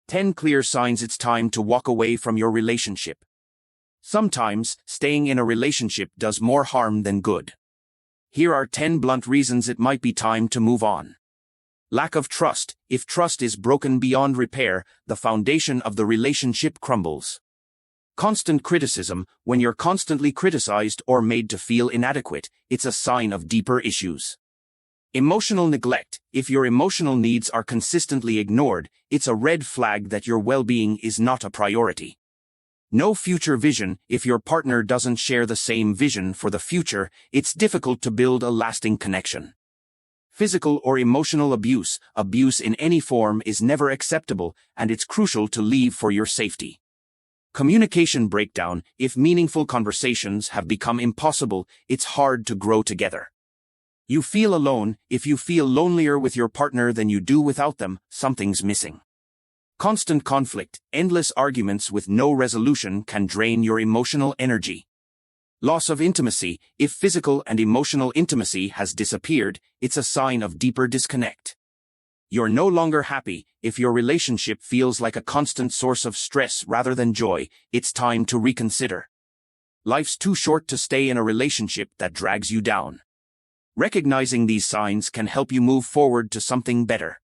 10 clear signs it's time to walk away from your relationship. Sometimes, staying in a relationship does more harm than good. Here are 10 blunt reasons it might be time to move on. Lack of trust. If trust is broken beyond repair, the foundation of the relationship crumbles. Constant criticism. When you're constantly criticized or made to feel inadequate, it's a sign of deeper issues. Emotional neglect. If your emotional needs are consistently ignored, it's a red flag that your well-being is not a priority. No future vision. If your partner doesn't share the same vision for the future, it's difficult to build a lasting connection. Physical or emotional abuse. Abuse in any form is never acceptable, and it's crucial to leave for your safety. Communication breakdown. If meaningful conversations have become impossible, it's hard to grow together. You feel alone. If you feel lonelier with your partner than you do without them, something's missing. Constant conflict. Endless arguments with no resolution can drain your emotional energy. Loss of intimacy. If physical and emotional intimacy has disappeared, it's a sign of deeper disconnect. You're no longer happy. If your relationship feels like a constant source of stress rather than joy, it's time to reconsider. Life's too short to stay in a relationship that drags you down. Recognizing these signs can help you move forward to something better.